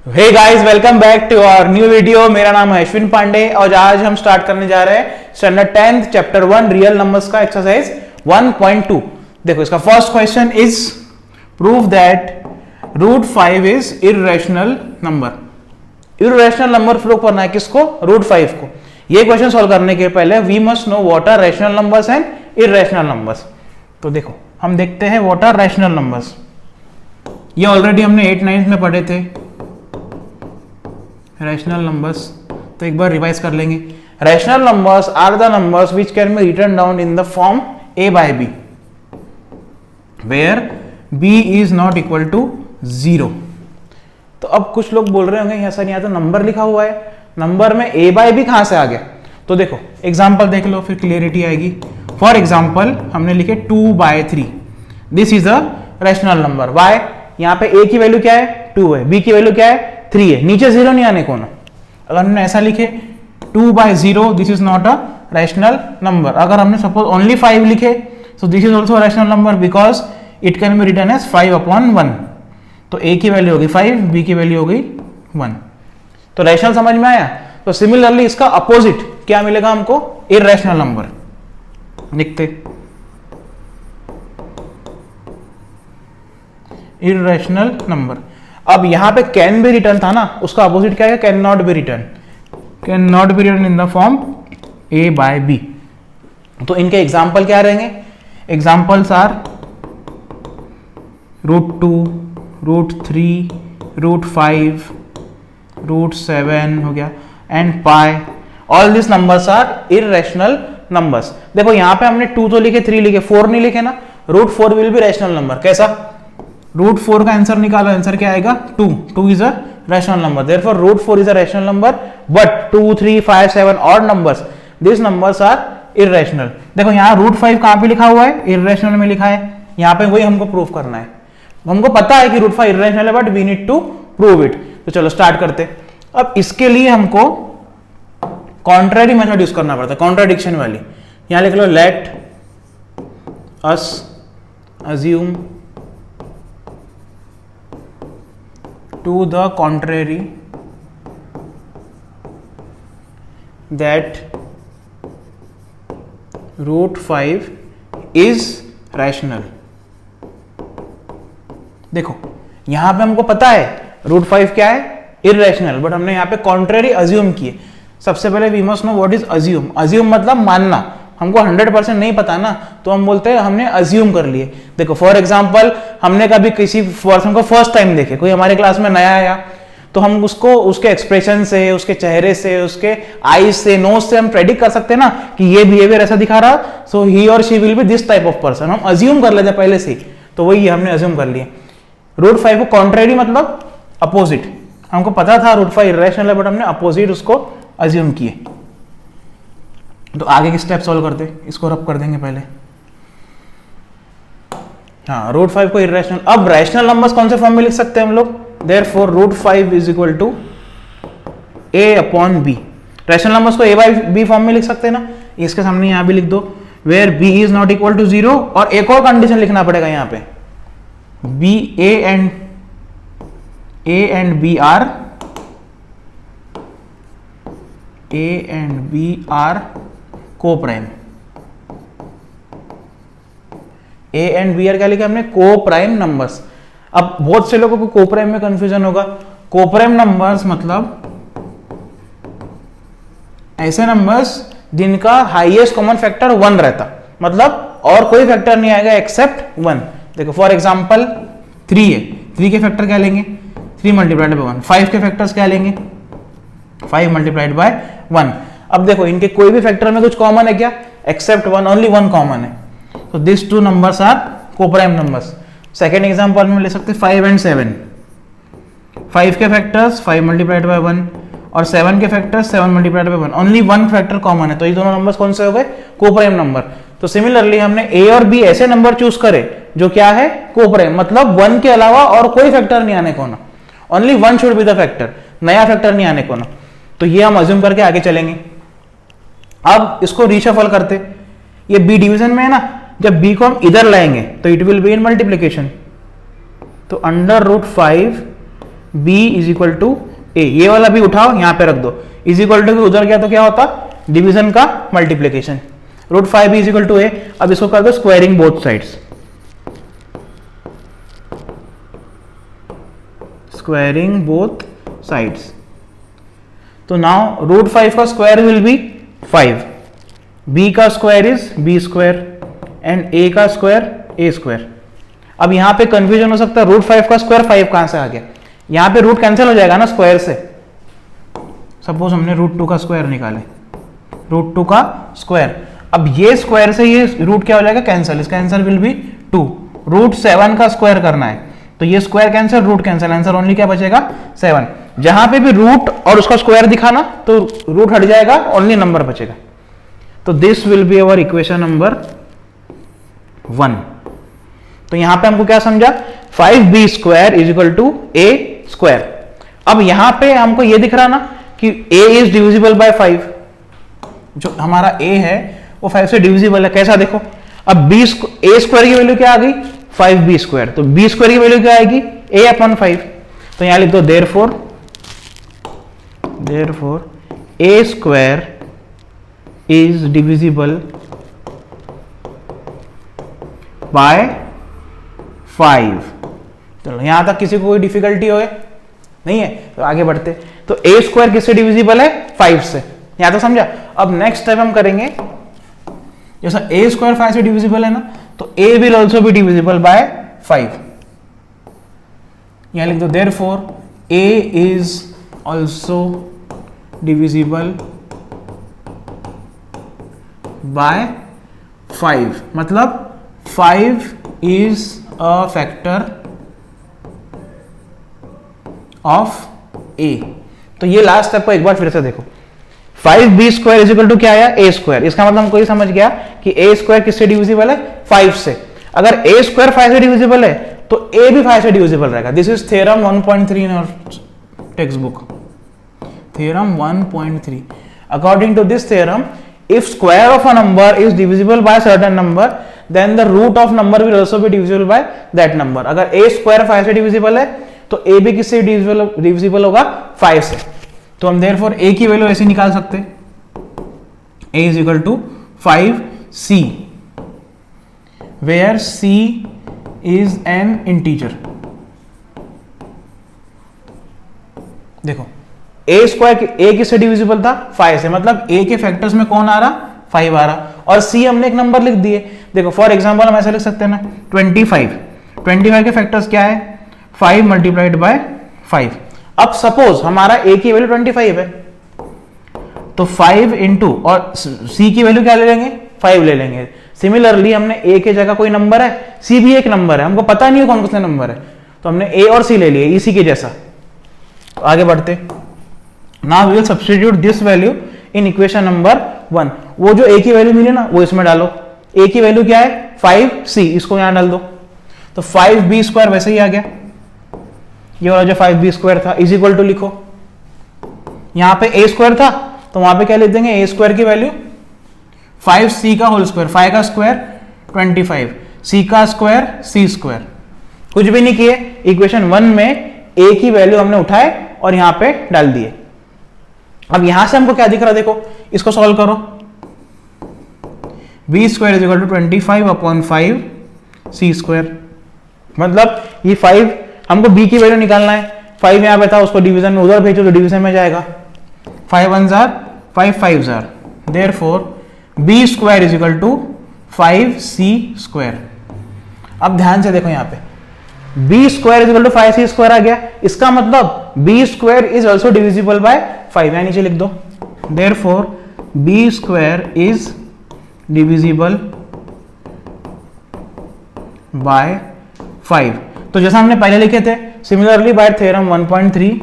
Hey guys, welcome back to our new video. मेरा नाम है अश्विन पांडे और आज हम स्टार्ट करने जा रहे हैं standard 10th chapter 1 real numbers का एक्सरसाइज 1.2। देखो, इसका first question is prove that root 5 is irrational number. Irrational number prove करना है किसको? रूट 5 को। ये क्वेश्चन सॉल्व करने के पहले we must know what are rational numbers and irrational numbers. तो देखो, हम देखते हैं व्हाट आर रैशनल नंबर्स। ये ऑलरेडी हमने 8th 9th में पढ़े थे रैशनल नंबर्स, तो एक बार रिवाइज कर लेंगे। Rational numbers are the numbers which can be written down in the form a by b where b is not equal to 0। तो अब कुछ लोग बोल रहे होंगे ऐसा नहीं आता, नंबर लिखा हुआ है, नंबर में a by b कहां से आ गया? तो देखो एग्जांपल देख लो, फिर क्लियरिटी आएगी। फॉर एग्जांपल हमने लिखे 2/3, this is a rational number. Why? यहाँ पे a की वैल्यू क्या है? 2 है, b की वैल्यू क्या है? 3 है, नीचे 0 नहीं आने को ना। अगर हमने ऐसा लिखे 2/0, this is not a rational number. अगर हमने सपोज ओनली 5 लिखे, so this is also rational number because it can be written as 5/1। तो a की वैल्यू होगी 5, b की वैल्यू होगी 1। तो रैशनल समझ में आया? तो सिमिलरली इसका अपोजिट क्या मिलेगा हमको? Irrational number. लिखते इर्रेशनल नंबर। अब यहां पे कैन बी रिटर्न था ना, उसका अपोजिट क्या है? Can not be return. Can not be return in the form a by b। तो इनके एग्जाम्पल क्या रहेंगे? एग्जाम्पल्स आर √2, √3, √5, √7 हो गया and pi. All this numbers are irrational numbers. देखो यहां पे हमने 2 तो लिखे, 3 लिखे, 4 नहीं लिखे ना। √4 विल बी रैशनल नंबर। कैसा? √4 का आंसर निकालो, आंसर क्या आएगा? 2। 2 is a rational number, therefore √4 is a rational number, but 2, 3, 5, 7 odd numbers, this numbers are irrational. देखो यहाँ √5 कहां पे लिखा हुआ है? इर्रेशनल में लिखा है। यहाँ पे वही हमको प्रूव करना है। हमको पता है कि √5 इर्रेशनल है, but we need to prove it. तो चलो स्टार्ट करते। अब इसके लिए हमको कॉन्ट्रेरी मेथड यूज करना पड़ता है, कॉन्ट्राडिक्शन वाली। यहां लिख लो let us assume to the contrary that √5 is rational। देखो यहां पे हमको पता है √5 क्या है? इर्रेशनल, बट हमने यहां पे कॉन्ट्रेरी अज्यूम किए। सबसे पहले we must know what is assume. Assume मतलब मानना। हमको 100% नहीं पता ना, तो हम बोलते हैं हमने अज्यूम कर लिए। देखो फॉर एग्जांपल, हमने कभी किसी पर्सन को फर्स्ट टाइम देखे, कोई हमारे क्लास में नया आया, तो हम उसको उसके एक्सप्रेशन से, उसके चेहरे से, उसके आईज से, नोज से हम प्रेडिक्ट कर सकते हैं ना कि ये बिहेवियर ऐसा दिखा रहा, सो ही और she will be this type of person. हम अज्यूम कर लेते पहले से ही, तो वही हमने अज्यूम कर लिए। √5 को कॉन्ट्रेरी मतलब अपोजिट। हमको पता था √5 इर्रेशनल है, बट हमने अपोजिट उसको अज्यूम किए। तो आगे के स्टेप सॉल्व करते, इसको रब कर देंगे पहले। हाँ, √5 को इर्रेशनल। अब रैशनल नंबर्स कौन से फॉर्म में लिख सकते हैं हम लोग? Therefore √5 is equal to a/b। Rational numbers को a by b फॉर्म में लिख सकते हैं ना। इसके सामने यहां भी लिख दो where b is not equal to 0। और एक और कंडीशन लिखना पड़ेगा यहां पे, a and b are coprime. a and b are क्या लिखा हमने? Coprime numbers. अब बहुत से लोगों को को-प्राइम में कंफ्यूजन होगा। को-प्राइम नंबर्स मतलब ऐसे नंबर्स जिनका हाईएस्ट कॉमन फैक्टर 1 रहता, मतलब और कोई फैक्टर नहीं आएगा एक्सेप्ट 1। देखो फॉर एग्जांपल 3 है, 3 के फैक्टर क्या लेंगे? 3 मल्टीप्लाइड बाय 1। 5 के फैक्टर्स क्या लेंगे? 5 मल्टीप्लाइड बाय 1। अब देखो इनके कोई भी फैक्टर में कुछ कॉमन है क्या? एक्सेप्ट 1, ओनली 1 कॉमन है। तो this 2 numbers are coprime numbers. Second example में ले सकते 5 एंड 7। 5 के फैक्टर्स 5 मल्टीप्लाइड बाय 1 और 7 के factors 7 multiplied by 1, only 1 factor common है। तो ये दोनों नंबर्स कौन से हो गए? Co-prime number. तो सिमिलरली हमने a और b ऐसे नंबर चूज करे जो क्या है? को-प्राइम, मतलब 1 के अलावा और कोई फैक्टर नहीं आने को ना। Only 1 should be the factor, नया फैक्टर नहीं आने को ना। तो ये हम अज्यूम करके आगे चलेंगे। अब इसको रीशफल करते, ये b डिवीजन में है ना, जब b को हम इधर लाएंगे तो it will be in multiplication. तो under root 5 b is equal to a, ये वाला भी उठाओ यहाँ पे रख दो, इज इक्वल टू उधर गया तो क्या होता, डिवीजन का multiplication, root 5b is equal to a. अब इसको कर दो squaring both sides, squaring both sides, तो नाउ रूट 5 का स्क्वायर विल बी 5, b का square is b square and a का स्क्वायर a स्क्वायर। अब यहां पे कंफ्यूजन हो सकता है, रूट 5 का स्क्वायर 5 कहां से आ गया, यहां पे रूट कैंसिल हो जाएगा ना स्क्वायर से। सपोज हमने रूट 2 का स्क्वायर निकाले, रूट 2 का स्क्वायर, अब ये स्क्वायर से ये रूट क्या हो जाएगा, कैंसिल, इसका आंसर विल बी 2। रूट 7 का स्क्वायर करना है तो ये square cancel, root cancel, answer only क्या बचेगा 7। जहां पे भी रूट और उसका स्क्वायर दिखाना तो रूट हट जाएगा, ओनली नंबर बचेगा। तो this will be our equation number 1। तो यहां पे हमको क्या समझा, 5b square is equal to a square. अब यहां पे हमको ये दिख रहा ना कि a इज डिविजिबल बाय 5, जो हमारा a है वो 5 से डिविजिबल है। कैसा देखो, अब a स्क्वायर की वैल्यू क्या आ गई 5b स्क्वायर, तो b स्क्वायर की वैल्यू क्या आएगी a अपॉन 5। तो यहां लिख दो therefore a square is divisible by 5। चलो यहां तक किसी को कोई डिफिकल्टी हो नहीं है तो आगे बढ़ते। तो a स्क्वायर किससे डिविजिबल है 5 से, यहां तो समझा। अब नेक्स्ट स्टेप हम करेंगे, जैसा a स्क्वायर 5 से डिविजिबल है ना, तो a will also be divisible by 5। यहां लिख दो therefore a is also divisible by 5, मतलब 5 is a factor of a। तो ये लास्ट स्टेप को एक बार फिर से देखो, 5b square is equal to क्या आया a स्क्वायर, इसका मतलब हमको ये समझ गया कि a स्क्वायर किससे डिविजिबल है 5 से। अगर a स्क्वायर 5 से डिविजिबल है तो a भी 5 से डिविजिबल रहेगा। This is theorem 1.3 in our text book, theorem 1.3। According to this theorem, if square of a number is divisible by a certain number, then the root of number will also be divisible by that number। अगर a square 5 से divisible है तो a भी किससे divisible होगा 5 से। तो हम therefore a की वैल्यू ऐसे निकाल सकते हैं, a is equal to 5c, where c is an integer। देखो a स्क्वायर a किससे डिविजिबल था 5 से, मतलब a के फैक्टर्स में कौन आ रहा 5 आ रहा, और c हमने एक नंबर लिख दिए। देखो फॉर एग्जांपल हम ऐसे लिख सकते हैं ना 25 के फैक्टर्स क्या है 5 मल्टीप्लाइड बाय 5। अब सपोज हमारा a की वैल्यू 25 है तो 5 इंटू, और c की वैल्यू क्या ले लेंगे 5 ले लेंगे। सिमिलरली हमने a के जगह कोई नंबर है, c भी एक नंबर है, हमको पता नहीं है कौन कौन से नंबर है, तो हमने a और c ले लिए इसी के जैसा। तो आगे बढ़ते, now we will substitute this value in equation number 1। वो जो a की वैल्यू मिली ना वो इसमें डालो, a की वैल्यू क्या है 5c, इसको यहां डाल दो, तो 5b स्क्वायर वैसे ही आ गया। ये वाला जो 5b स्क्वायर था इज इक्वल टू लिखो, यहां पे a स्क्वायर था तो वहां पे क्या लिख देंगे a स्क्वायर की वैल्यू 5c का होल स्क्वायर, 5 का स्क्वायर 25, c का स्क्वायर c स्क्वायर। कुछ भी नहीं किए, इक्वेशन 1 में a की वैल्यू हमने उठाए और यहां पे डाल दिए। अब यहां से हमको क्या दिख रहा देखो, इसको सॉल्व करो, b square is equal to 25 upon 5 c square, मतलब ये 5 हमको b की वैल्यू निकालना है, 5 यहां पे था उसको डिवीजन में उधर भेजो तो डिवीजन में जाएगा, 5 1 जार 5 5 जार, therefore b square is equal to 5c square. अब ध्यान से देखो यहां पे b square is equal to 5c square आ गया, इसका मतलब b square is also divisible by 5, यहां नीचे लिख दो therefore b square is divisible by 5। तो जैसा हमने पहले लिखे थे, similarly by theorem 1.3,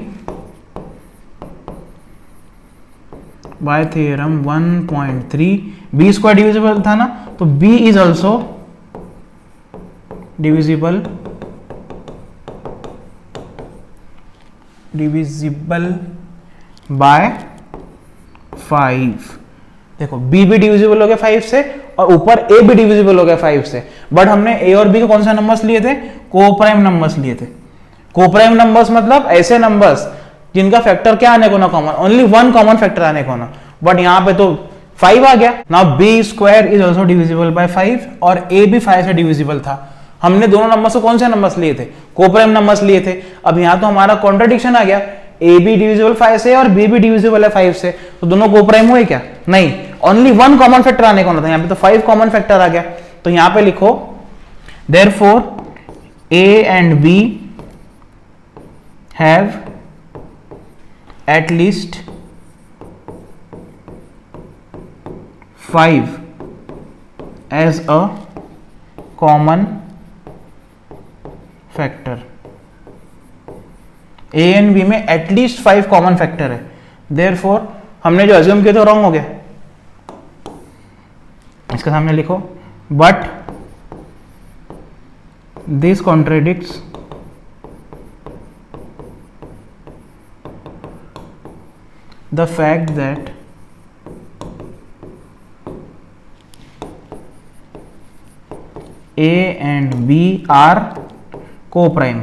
by theorem 1.3 b square divisible था ना, तो b is also divisible by 5। देखो b भी डिविजिबल हो गया 5 से और ऊपर a भी डिविजिबल हो गया 5 से, बट हमने a और b के कौन सा नंबर्स लिए थे, को प्राइम नंबर्स लिए थे। कोप्राइम नंबर्स मतलब ऐसे नंबर्स जिनका फैक्टर क्या आने को ना common, only one common factor आने को ना, बट यहाँ पे तो 5 आ गया। Now b square is also divisible by 5 और ए भी 5 से डिविजिबल था। हमने दोनों नंबर से कौन से नंबर्स लिए थे, कोप्राइम नंबर्स लिए थे। अब यहाँ तो हमारा कॉन्ट्रडिक्शन आ गया, ए भी डिविजिबल 5 से और बी भी डिविजिबल है 5 से, तो दोनों कोप्राइम हुए क्या, नहीं, ओनली वन कॉमन फैक्टर आने को ना था। यहाँ पे तो 5 कॉमन फैक्टर आ गया। तो यहाँ पे लिखो therefore a and b have at least 5 as a common factor. A and b में एटलीस्ट 5 कॉमन फैक्टर है, देयरफॉर हमने जो अज्यूम किया तो रॉन्ग हो गया। इसके सामने लिखो but this contradicts the fact that A and B are co-prime।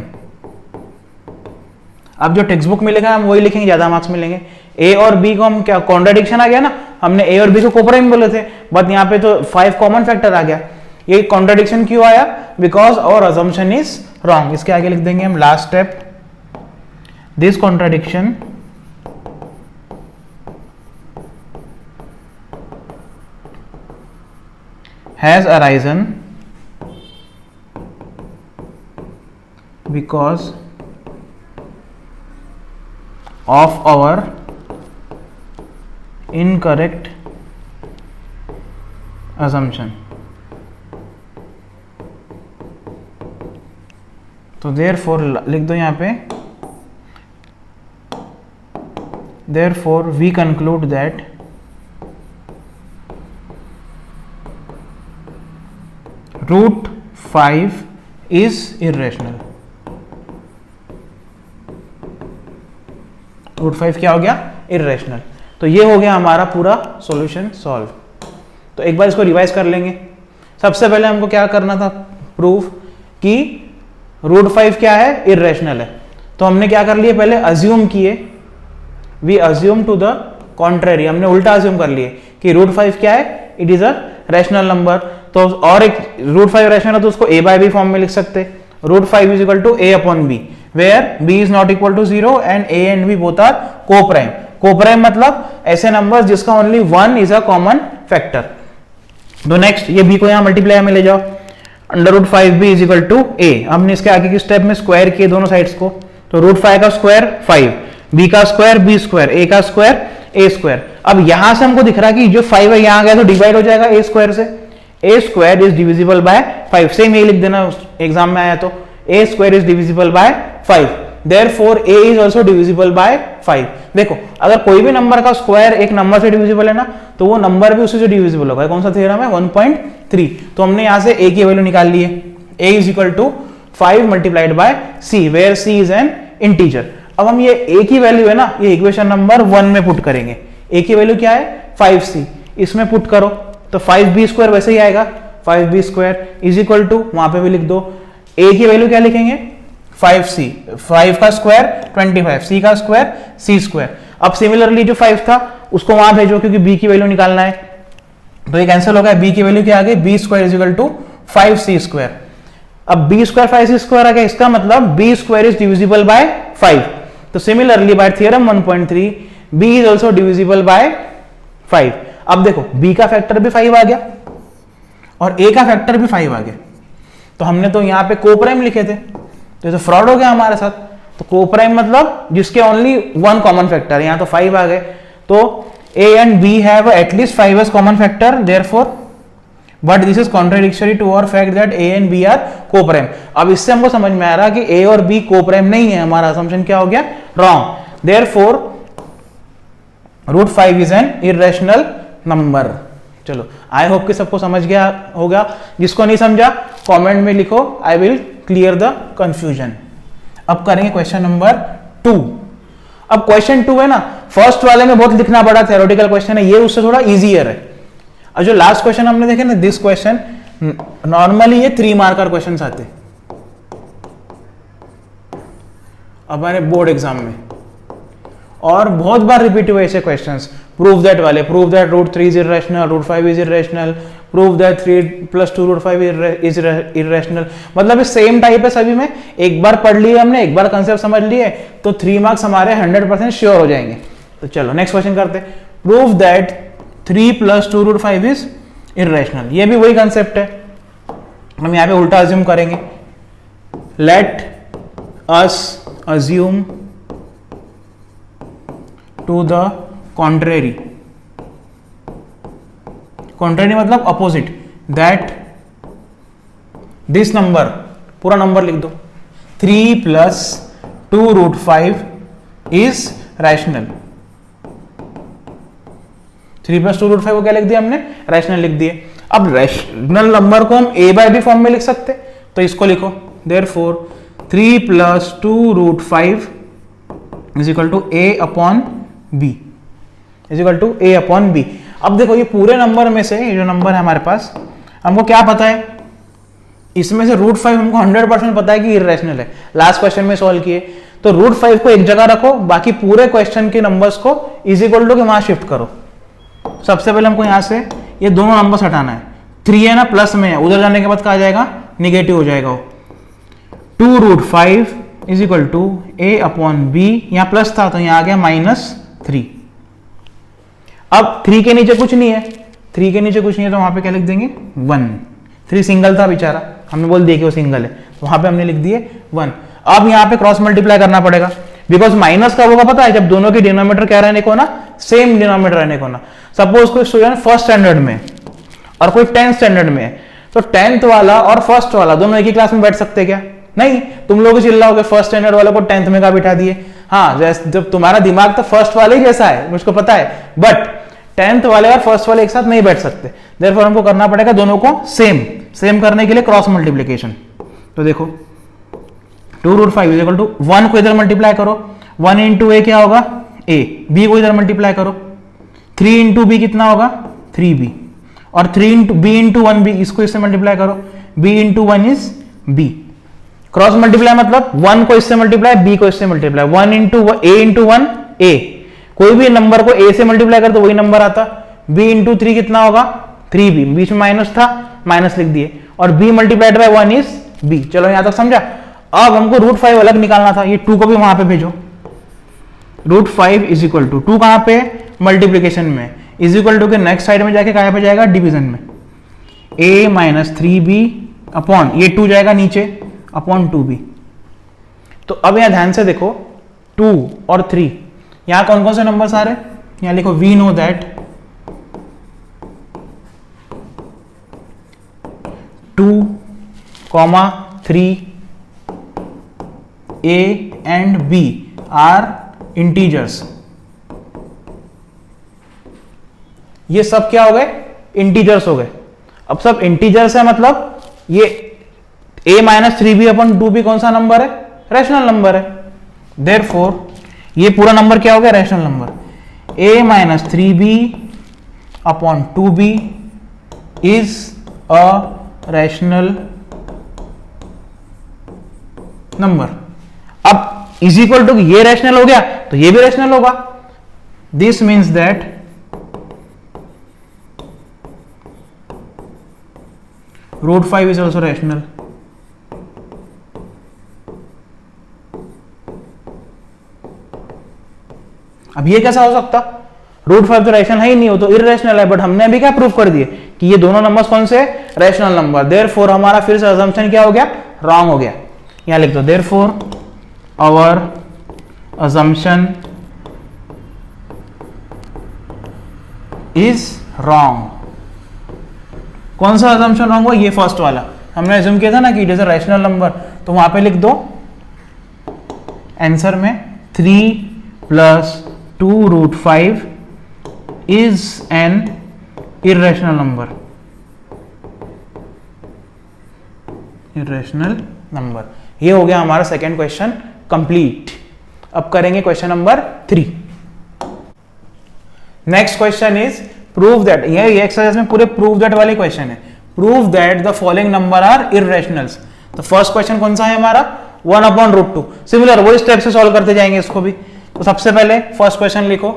अब जो टेक्स्ट बुक मिलेगा हम वही लिखेंगे, ज्यादा मार्क्स मिलेंगे। A और B को हम क्या, कॉन्ट्रडिक्शन आ गया ना, हमने A और B को कोप्राइम बोले थे, बट यहाँ पे तो 5 कॉमन फैक्टर आ गया। ये कॉन्ट्रडिक्शन क्यों आया, because our assumption is wrong. इसके आगे लिख देंगे हम last step, this contradiction has arisen because of our incorrect assumption। तो therefore लिख दो यहाँ पे, therefore we conclude that root 5 is irrational। Root 5 क्या हो गया, इर्रेशनल। तो ये हो गया हमारा पूरा सॉल्यूशन सॉल्व। तो एक बार इसको रिवाइज कर लेंगे। सबसे पहले हमको क्या करना था, प्रूफ कि रूट 5 क्या है, इर्रेशनल है। तो हमने क्या कर लिए, पहले अज्यूम किए, we assume to the contrary, हमने उल्टा अज्यूम कर लिए कि रूट 5 क्या है, it is a rational number. तो और एक रूट 5 रैशनल है तो उसको a बाय बी फॉर्म में लिख सकते, root 5 is equal to a upon b, where b is not equal to 0 and a and b both are co-prime। co-prime मतलब ऐसे नंबर्स जिसका only one is a common factor। तो next ये b को यहाँ मल्टीप्लाई में ले जाओ, under root 5b is equal to a। हमने इसके आगे की स्टेप में स्क्वायर किए दोनों साइड्स को, तो रूट 5 का स्क्वायर 5, b का स्क्वायर b स्क्वायर, a का स्क्वायर a स्क्वायर। अब यहां से हमको दिख रहा है कि जो 5 है यहाँ गया तो डिवाइड हो जाएगा a स्क्वायर से, a square is divisible by 5। Same ये लिख देना एग्जाम में आया तो, a square is divisible by 5, therefore a is also divisible by 5। देखो अगर कोई भी नंबर का स्क्वायर एक नंबर से डिविजिबल है ना, तो वो नंबर भी उसी से डिविजिबल होगा। कौन सा थ्योरम है, 1.3। तो हमने यहां से a की वैल्यू निकाल ली है, a is equal to 5 multiplied by c, where c is an integer। अब हम ये a की वैल्यू है ना, ये इक्वेशन नंबर 1 में पुट करेंगे। a की वैल्यू क्या है, 5c, इसमें पुट करो तो 5b स्क्वायर वैसे ही आएगा, 5b square is equal to, वहां पे भी लिख दो, a की वैल्यू क्या लिखेंगे, 5c, 5 का स्क्वायर 25, c का स्क्वायर c स्क्वायर। अब सिमिलरली जो 5 था उसको वहां भेजो क्योंकि b की वैल्यू निकालना है, तो ये कैंसिल हो गया, b की वैल्यू क्या आ गई, b square is equal to 5c square. अब b स्क्वायर 5c स्क्वायर आ गया, इसका मतलब b square is divisible by 5। तो similarly by theorem 1.3 b is also divisible by 5। अब देखो b का फैक्टर भी 5 आ गया और a का फैक्टर भी 5 आ गया, तो हमने तो यहाँ पे कोप्राइम लिखे थे, तो फ्रॉड हो गया हमारे साथ। तो कोप्राइम मतलब जिसके ओनली वन कॉमन फैक्टर, यहाँ तो 5 आ गए, तो a and b have at least 5 as common factor, therefore but this is contradictory to our fact that a and b are co-prime। अब इससे हमको समझ में आ रहा कि a और b co-prime नहीं है, हमारा assumption क्या हो गया, wrong। therefore root 5 is an irrational number। चलो आई होप कि सबको समझ गया होगा, जिसको नहीं समझा कमेंट में लिखो, I will clear the confusion. अब करेंगे क्वेश्चन नंबर 2। अब क्वेश्चन 2 है ना, फर्स्ट वाले में बहुत लिखना पड़ा, थ्योरेटिकल क्वेश्चन है, ये उससे थोड़ा इजियर है। और जो लास्ट क्वेश्चन हमने देखे ना, दिस क्वेश्चन, नॉर्मली ये 3 मार्कर क्वेश्चन आते, हमारे बोर्ड एग्जाम में, और बहुत बार रिपीट हुए ऐसे क्वेश्चंस, प्रूव दैट वाले, prove that root 3 is irrational, root 5 is irrational, prove that 3 + 2 root 5 is irrational. मतलब सेम टाइप है सभी में, एक बार पढ़ लिए हमने, एक बार कंसेप्ट समझ लिए तो 3 मार्क्स हमारे 100% श्योर हो जाएंगे। तो चलो नेक्स्ट क्वेश्चन करते हैं। Prove that 3 + 2 root 5 is irrational. ये भी वही कंसेप्ट है, हम यहाँ पे उल्टा अज्यूम करेंगे। Let us assume to the contrary, contrary मतलब अपोजिट, दैट दिस नंबर, पूरा नंबर लिख दो, 3 + 2 रूट 5 इज रैशनल। 3 + 2 रूट 5 को क्या लिख दिया हमने, रैशनल लिख दिए। अब रैशनल नंबर को हम a/b फॉर्म में लिख सकते, तो इसको लिखो, therefore 3 + 2 root 5 is equal to a/b, is equal to a/b। अब देखो ये पूरे नंबर में से, ये जो नंबर है हमारे पास, हमको क्या पता है, इसमें से रूट 5 हमको 100% पता है कि इरेशनल है, लास्ट क्वेश्चन में सॉल्व किए। तो रूट 5 को एक जगह रखो, बाकी पूरे क्वेश्चन के नंबर्स को इज इक्वल टू के वहां शिफ्ट करो। सबसे पहले हमको यहां से ये दोनों नंबर्स हटाना है, 3 है ना प्लस में है, उधर जाने के बाद क्या आ जाएगा, निगेटिव हो जाएगा वो। 2 root 5 is equal to a/b, यहां प्लस था तो यहां आ गया -3। अब 3 के नीचे कुछ नहीं है, 3 के नीचे कुछ नहीं है तो वहां पे क्या लिख देंगे, 1। 3 सिंगल था बेचारा, हमने बोल दिया कि वो सिंगल है, तो वहां पे हमने लिख दिए 1। अब यहाँ पे क्रॉस मल्टीप्लाई करना पड़ेगा, बिकॉज माइनस का होगा पता है, जब दोनों की डिनोमिनेटर क्या रहने को ना, सेम डिनोमिनेटर रहने को ना। सपोज कोई स्टूडेंट फर्स्ट स्टैंडर्ड में और कोई 10th स्टैंडर्ड में है, तो 10th वाला और फर्स्ट वाला दोनों एक ही क्लास में बैठ सकते क्या, नहीं। तुम लोग चिल्लाओगे फर्स्ट स्टैंडर्ड वाले को 10th में का बिठा दिए, हाँ जब तुम्हारा दिमाग तो फर्स्ट वाले ही जैसा है, मुझको पता है, बट 10th वाले और फर्स्ट वाले एक साथ नहीं बैठ सकते, देयरफॉर हमको करना पड़ेगा दोनों को सेम करने के लिए क्रॉस मल्टीप्लीकेशन। तो देखो 2 रूट 5 इज इक्वल टू 1 को इधर मल्टीप्लाई करो, 1 इंटू ए क्या होगा, a, b को इधर मल्टीप्लाई करो, 3 इंटू बी कितना होगा, 3b, और 3 इंटू b इंटू 1b, इसको इससे मल्टीप्लाई करो, b into 1 is b। Cross multiply मतलब 1 को इससे मल्टीप्लाई, b को इससे multiply, 1 into a into 1 a, कोई भी नंबर को a से मल्टीप्लाई कर तो वही नंबर आता। b इंटू 3 कितना होगा, 3b, बीच में माइनस था, माइनस लिख दिए, और b multiplied by 1 is b। चलो यहां तक समझा। अब हमको रूट 5 अलग निकालना था, ये 2 को भी वहां पे भेजो। रूट 5 इज इक्वल टू 2 कहां पे, मल्टीप्लीकेशन में, इज इक्वल टू के नेक्स्ट साइड में जाके कहां पे जाएगा, डिवीजन में, a - 3b अपॉन ये 2 जाएगा नीचे अपॉन 2b। तो अब यहां ध्यान से देखो 2 और 3, यहां कौन कौन से नंबर आ रहे हैं, यहां लिखो we know that 2, 3 a and b are integers। ये सब क्या हो गए, इंटीजर्स हो गए। अब सब इंटीजर्स है मतलब ये a - 3b अपॉन 2b कौन सा नंबर है, रैशनल नंबर है। देयरफॉर ये पूरा नंबर क्या हो गया, rational number. a - 3b upon 2b is a rational number. अब इज इक्वल टू ये रैशनल हो गया तो ये भी रैशनल होगा। This means that root 5 is also rational. अब ये कैसा हो सकता, रूट 5 तो रैशनल है ही नहीं, हो तो इररेशनल है, बट हमने अभी क्या प्रूफ कर दिए कि ये दोनों नंबर्स कौन से, रैशनल नंबर। देयरफॉर हमारा फिर से अजम्पशन क्या हो गया, रॉन्ग हो गया। यहां लिख दो, therefore our assumption is wrong। कौन सा assumption wrong हुआ, ये फर्स्ट वाला। हमने assume किया था ना कि it is a rational number, तो वहां पे लिख दो आंसर में 3 + 2 root 5 is an irrational number, irrational number. ये हो गया हमारा सेकेंड क्वेश्चन कंप्लीट। अब करेंगे question number 3। Next question is prove that, ये एक्सरसाइज में पूरे प्रूव दैट वाले क्वेश्चन है। Prove that the following number are irrationals. तो फर्स्ट क्वेश्चन कौन सा है हमारा, 1/√2। सिमिलर वही स्टेप से सॉल्व करते जाएंगे इसको भी। तो सबसे पहले फर्स्ट क्वेश्चन लिखो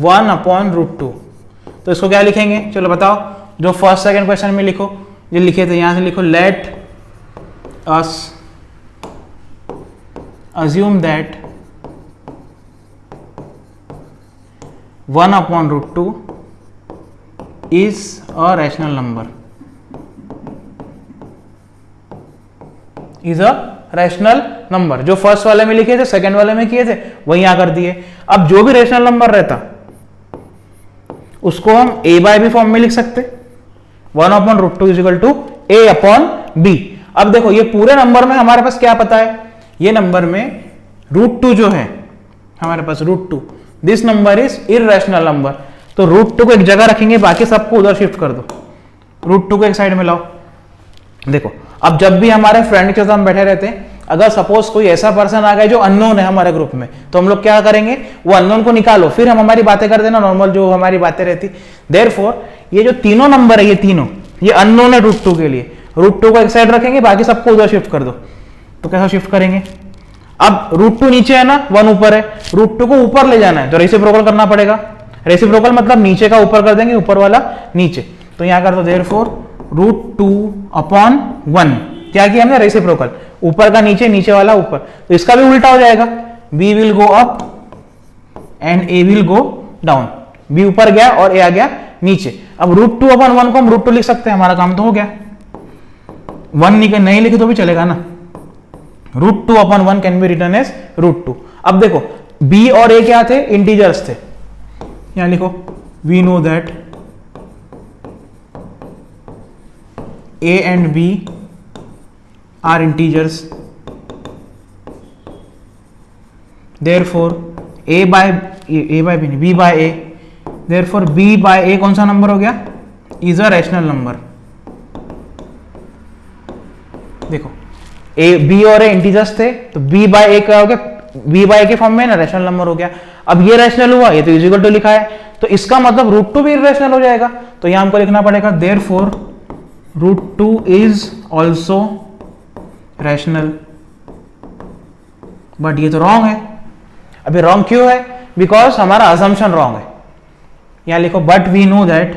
1/√2। तो इसको क्या लिखेंगे, चलो बताओ। जो फर्स्ट सेकंड क्वेश्चन में लिखो, जो लिखे थे यहां से लिखो, let us assume that 1/√2 is a rational number, is a rational number। जो फर्स्ट वाले में लिखे थे सेकंड वाले में किए थे वही यहां कर दिए। अब जो भी रेशनल नंबर रहता उसको हम a बाय बी फॉर्म में लिख सकते, 1/√2 इज इक्वल टू a/b। अब देखो ये पूरे नंबर में हमारे पास क्या पता है, ये नंबर में √2 जो है हमारे पास √2, this number is irrational number. तो √2 को एक जगह रखेंगे, बाकी सबको उधर शिफ्ट कर दो, √2 को एक साइड में लाओ। देखो अब जब भी हमारे फ्रेंड के साथ हम बैठे रहते हैं, अगर सपोज कोई ऐसा पर्सन आ गया जो अननोन है हमारे ग्रुप में, तो हम लोग क्या करेंगे, वो अननोन को निकालो, फिर हम हमारी बातें कर देना, नॉर्मल जो हमारी बातें रहती। देयरफॉर ये जो तीनों नंबर है, ये तीनों ये अननोन है √2 के लिए, √2 को एक साइड रखेंगे, बाकी सबको उधर शिफ्ट कर दो। तो कैसा शिफ्ट करेंगे, अब √2 नीचे है ना, 1 ऊपर है, √2 को ऊपर ले जाना है तो रेसिप्रोकल करना पड़ेगा। रेसिप्रोकल मतलब नीचे का ऊपर कर देंगे, ऊपर वाला नीचे। तो यहां कर दो देयरफॉर √2/1। क्या किया हमने, रेसिप्रोकल, ऊपर का नीचे, नीचे वाला ऊपर। तो इसका भी उल्टा हो जाएगा, b will go up and a will go down. b ऊपर गया और a आ गया नीचे। अब √2/1 को हम √2 लिख सकते हैं, हमारा काम तो हो गया। 1 नहीं लिखे तो भी चलेगा ना, √2/1 कैन बी रिटन एज √2। अब देखो b और a क्या थे, इंटीजर्स थे। यहां लिखो we know that a and b are integers, therefore b by a, therefore b by a कौन सा नंबर हो गया, is a rational number। देखो b और a इंटीजर्स थे, तो b by a क्या हो गया, b by a के फॉर्म में ना, रैशनल नंबर हो गया। अब ये रैशनल हुआ, ये तो इज इक्वल टू लिखा है, तो इसका मतलब √2 भी इररेशनल हो जाएगा। तो यहां हमको लिखना पड़ेगा therefore √2 is also rational. But ये तो रॉन्ग है। अभी रॉन्ग क्यों है, बिकॉज हमारा अजम्पशन रॉन्ग है। यहां लिखो but we know that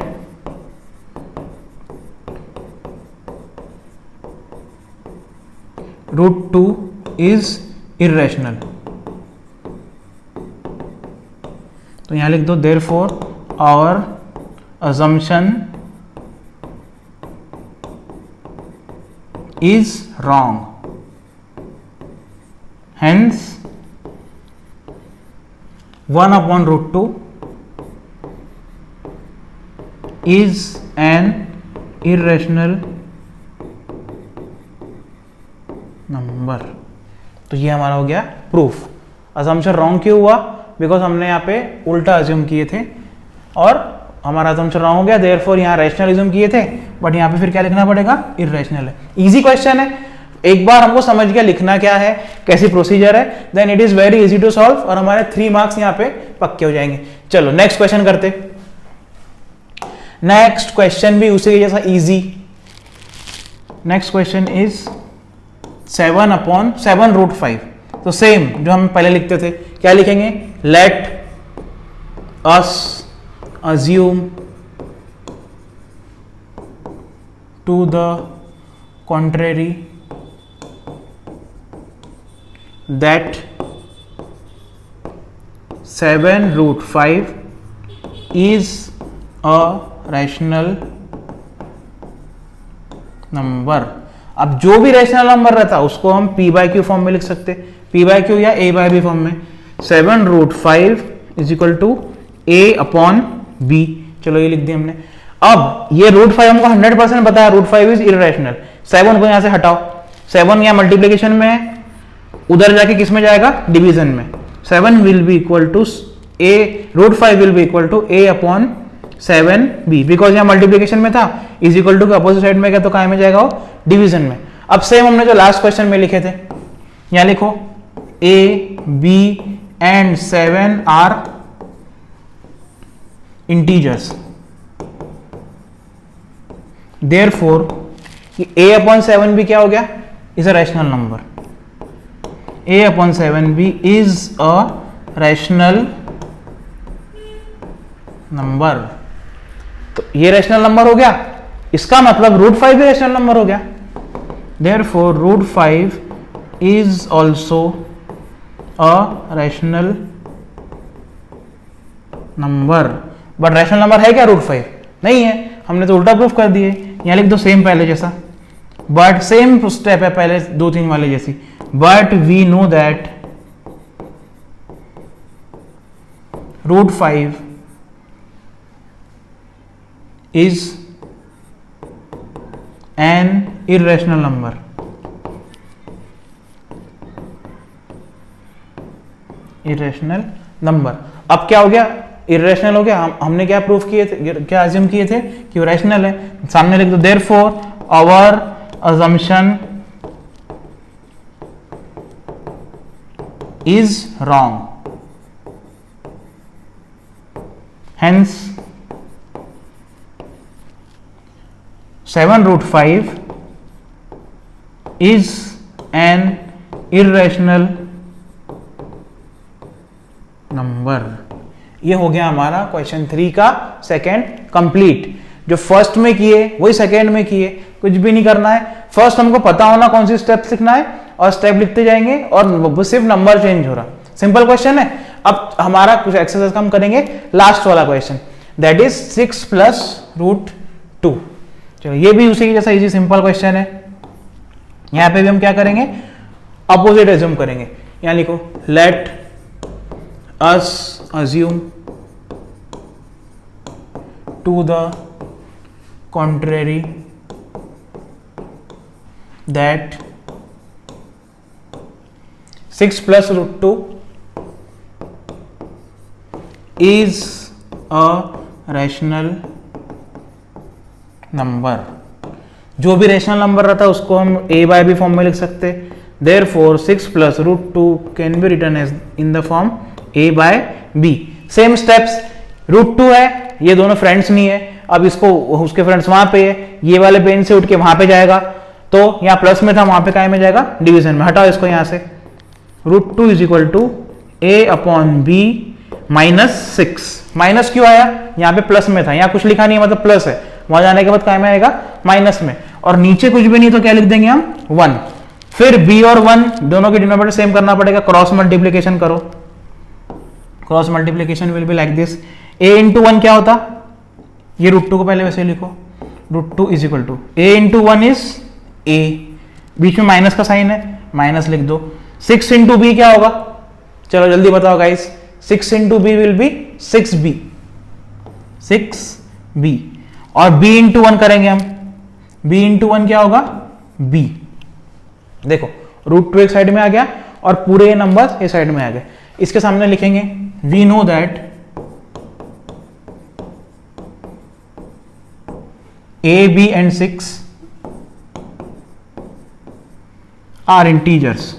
√2 is irrational. तो यहां लिख दो therefore our assumption is wrong, hence 1/√2 is an irrational number। तो ये हमारा हो गया प्रूफ। assumption रॉन्ग क्यों हुआ, बिकॉज हमने यहाँ पे उल्टा अज्यूम किए थे और हमारा assumption रॉन्ग हो गया, देयरफॉर यहाँ रैशनलिज्म किए थे, बट यहाँ पे फिर क्या लिखना पड़ेगा, इररेशनल है। इजी क्वेश्चन है, एक बार हमको समझ गया लिखना क्या है, कैसी प्रोसीजर है, then it is very easy to solve और हमारे 3 मार्क्स यहाँ पे पक्के हो जाएंगे। चलो नेक्स्ट क्वेश्चन करते। नेक्स्ट क्वेश्चन भी उसी जैसा इजी। Next question is 7/7√5। तो सेम जो हम पहले लिखते थे, क्या लिखेंगे, let us assume to the contrary that 7√5 is a rational number। अब जो भी रैशनल नंबर रहता है उसको हम p/q फॉर्म में लिख सकते, p/q या a/b फॉर्म में। 7√5 इज इक्वल टू a/b। चलो ये लिख दिया हमने। अब ये √5 हमको 100% बताया, √5 इज इररेशनल। 7 को यहां से हटाओ, 7 यहां मल्टीप्लीकेशन में है, उधर जाके किस में जाएगा, डिवीजन में। 7 will be equal to a, √5 will be equal to a/7b, because यहां मल्टीप्लीकेशन में था, इज इक्वल टू के अपोजिट साइड में गया तो कहां में जाएगा, वो डिवीजन में। अब सेम हमने जो लास्ट क्वेश्चन में लिखे थे, यहां लिखो a, b and 7 are integers, therefore a/7 भी क्या हो गया, is a rational number. a upon 7b is a rational number. तो ये रैशनल नंबर हो गया, इसका मतलब रूट 5 भी रैशनल नंबर हो गया। Therefore root 5 is also a rational number. But rational number है क्या रूट 5? नहीं है, हमने तो उल्टा प्रूफ कर दिए। यहां लिख दो सेम पहले जैसा, बट सेम स्टेप है पहले 2-3 वाले जैसी। But we know that root 5 is an irrational number। irrational number। अब क्या हो गया? irrational हो गया। हमने क्या प्रूफ किए थे, क्या अज्यूम किए थे कि वो रैशनल है। सामने लिख दो therefore our assumption is wrong, hence 7 root 5 is an irrational number। ये हो गया हमारा क्वेश्चन 3 का सेकंड कंप्लीट। जो फर्स्ट में किए वही सेकंड में किए, कुछ भी नहीं करना है। फर्स्ट हमको पता होना कौन सी स्टेप्स लिखना है और स्टेप लिखते जाएंगे और सिर्फ नंबर चेंज हो रहा। सिंपल क्वेश्चन है। अब हमारा कुछ एक्सरसाइज हम करेंगे लास्ट वाला question, that is 6 plus root 2। चलो ये भी उसी जैसा इजी सिंपल क्वेश्चन है। यहां पे भी हम क्या करेंगे, अपोजिट एज्यूम करेंगे। यहां लिखो let us assume to the contrary that 6 plus root 2 is a rational number. जो भी रेशनल नंबर रहता है उसको हम a बाय b फॉर्म में लिख सकते हैं। Therefore 6 plus root 2 can be written as in the form a by b। Same steps, root 2 है, ये दोनों फ्रेंड्स नहीं है। अब इसको उसके फ्रेंड्स वहां पे है, ये वाले पेन से उठ के वहां पे जाएगा, तो यहाँ प्लस में था वहां पे काय में जाएगा, डिवीजन में। हटाओ इसको यहां से। Root 2 is equal to a upon b minus 6। Minus क्यों आया? यहाँ पे प्लस में था, यहाँ कुछ लिखा नहीं है मतलब प्लस है, वहां जाने के बाद काय में आएगा माइनस में। और नीचे कुछ भी नहीं तो क्या लिख देंगे हम 1। फिर b और 1 दोनों के डिनोमिनेटर सेम करना पड़ेगा, क्रॉस मल्टीप्लीकेशन करो। Cross multiplication will be like this, a into 1 क्या होता, ये रूट 2 को पहले वैसे लिखो, root 2 is equal to a into 1 is a, बीच में माइनस का साइन है, माइनस लिख दो। 6 इंटू b क्या होगा, चलो जल्दी बताओ guys. 6 into b will be 6b, 6b। और b इंटू 1 करेंगे हम, b इंटू 1 क्या होगा b। देखो रूट 2 एक साइड में आ गया और पूरे ये नंबर ये साइड में आ गए। इसके सामने लिखेंगे we know that a b and 6 are integers.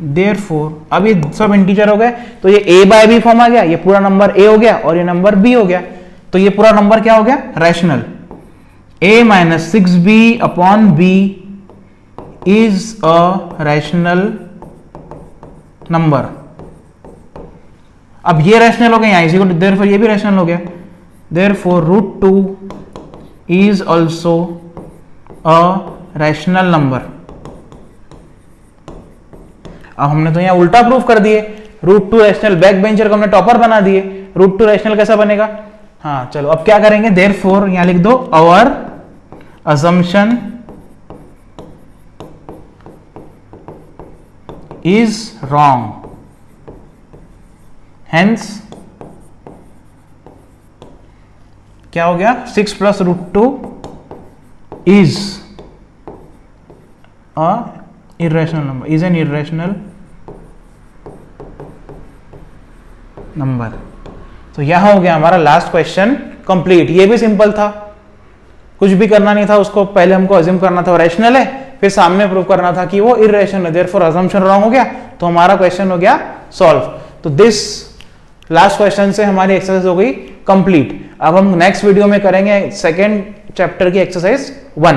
Therefore अब ये सब इंटीजर हो गए तो ये a बाय b फॉर्म आ गया, ये पूरा नंबर a हो गया और ये नंबर b हो गया, तो ये पूरा नंबर क्या हो गया rational. a minus 6b upon b is a rational number. अब ये रैशनल हो गया यहाँ इसी को, देयरफॉर ये भी रैशनल हो गया। Therefore root 2 is also a rational number. अब हमने तो यहाँ उल्टा प्रूफ कर दिए, रूट 2 रैशनल, बैक बेंचर को हमने टॉपर बना दिए, रूट 2 रैशनल कैसा बनेगा। हाँ चलो अब क्या करेंगे, देयरफॉर यहाँ लिख दो our assumption is wrong, hence क्या हो गया 6 plus root 2 is a irrational number, is an irrational number। तो यह हो गया हमारा लास्ट क्वेश्चन कंप्लीट। ये भी सिंपल था, कुछ भी करना नहीं था उसको, पहले हमको अज्यूम करना था रैशनल है, फिर सामने प्रूव करना था कि वो इर्रेशनल है, देयरफॉर अजम्पशन रॉन्ग हो गया, तो हमारा क्वेश्चन हो गया सॉल्व। तो दिस लास्ट क्वेश्चन से हमारी एक्सरसाइज हो गई कंप्लीट। अब हम नेक्स्ट वीडियो में करेंगे सेकेंड चैप्टर की एक्सरसाइज 1।